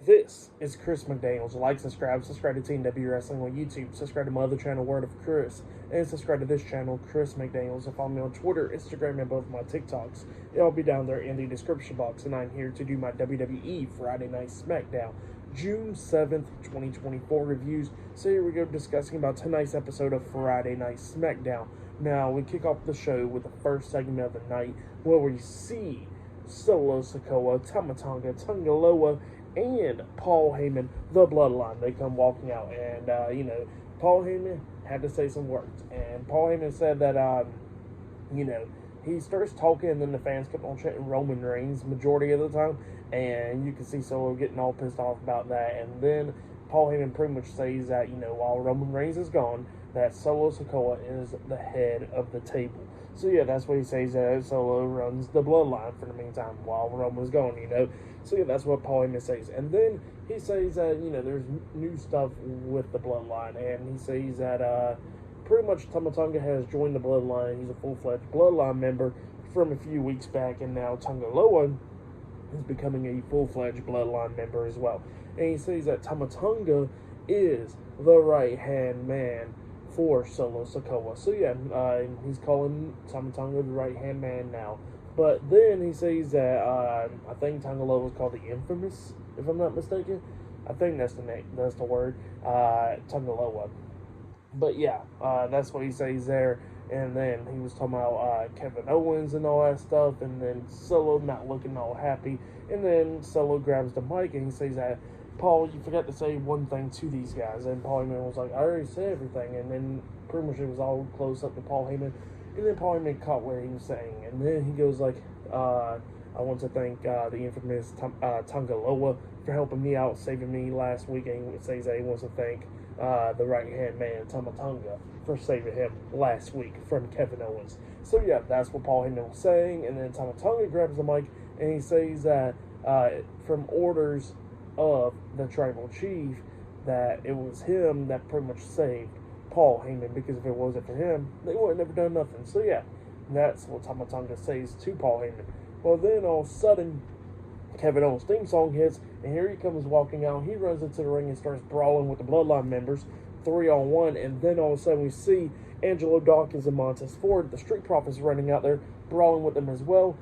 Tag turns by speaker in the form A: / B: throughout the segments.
A: This is Chris McDaniels. Like, subscribe to Team W Wrestling on YouTube, subscribe to my other channel, Word of Chris, and subscribe to this channel, Chris McDaniels, and follow me on Twitter, Instagram, and both my TikToks. It'll be down there in the description box, and I'm here to do my WWE Friday Night SmackDown, June 7th, 2024 reviews. So here we go, discussing about tonight's episode of Friday Night SmackDown. Now, we kick off the show with the first segment of the night, where we see Solo Sikoa, Tama, Tonga, and Paul Heyman, the Bloodline. They come walking out, and, Paul Heyman had to say some words. And Paul Heyman said that, he starts talking, and then the fans kept on chanting Roman Reigns majority of the time, and you can see Solo getting all pissed off about that. And then Paul Heyman pretty much says that, while Roman Reigns is gone, that Solo Sikoa is the head of the table. So yeah, that's what he says, that Solo runs the Bloodline for the meantime while Roman's gone, So yeah, that's what Paul Heyman says. And then he says that, there's new stuff with the Bloodline, and he says that pretty much Tama has joined the Bloodline. He's a full-fledged Bloodline member from a few weeks back, and now Tanga is becoming a full-fledged Bloodline member as well. And he says that Tama is the right-hand man for Solo Sikoa. So yeah, he's calling Tama the right-hand man now. But then he says that I think Tanga is called the Infamous, if I'm not mistaken. I think that's the name, that's the word, Tanga. But yeah, that's what he says there. And then he was talking about Kevin Owens and all that stuff, and then Solo not looking all happy. And then Solo grabs the mic and he says that, Paul, you forgot to say one thing to these guys. And Paul Heyman was like, I already said everything. And then pretty much it was all close up to Paul Heyman. And then Paul Heyman caught what he was saying. And then he goes like, I want to thank the infamous Tanga for helping me out, saving me last week. And he says that he wants to thank the right-hand man, Tama for saving him last week from Kevin Owens. So yeah, that's what Paul Heyman was saying. And then Tama grabs the mic and he says that from orders of the tribal chief, that it was him that pretty much saved Paul Heyman, because if it wasn't for him, they would have never done nothing. So yeah, that's what Tama says to Paul Heyman. Well, then all of a sudden, Kevin Owens' theme song hits, and here he comes walking out. He runs into the ring and starts brawling with the Bloodline members, 3-on-1, and then all of a sudden we see Angelo, Dawkins, and Montez Ford, the Street Profits, running out there, brawling with them as well.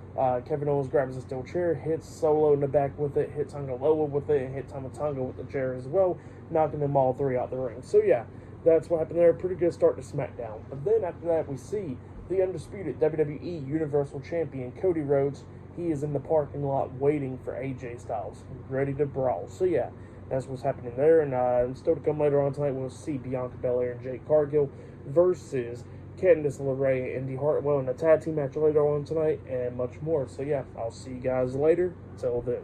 A: Kevin Owens grabs a steel chair, hits Solo in the back with it, hits Tanga with it, and hit Tama with the chair as well, knocking them all three out the ring. So yeah, that's what happened there. Pretty good start to SmackDown. But then after that, we see the undisputed WWE Universal Champion, Cody Rhodes. He is in the parking lot waiting for AJ Styles, ready to brawl. So yeah, that's what's happening there. And still to come later on tonight, we'll see Bianca Belair and Jade Cargill versus Candice LeRae and Indy Hartwell in a tag team match later on tonight, and much more. So yeah, I'll see you guys later. Till then.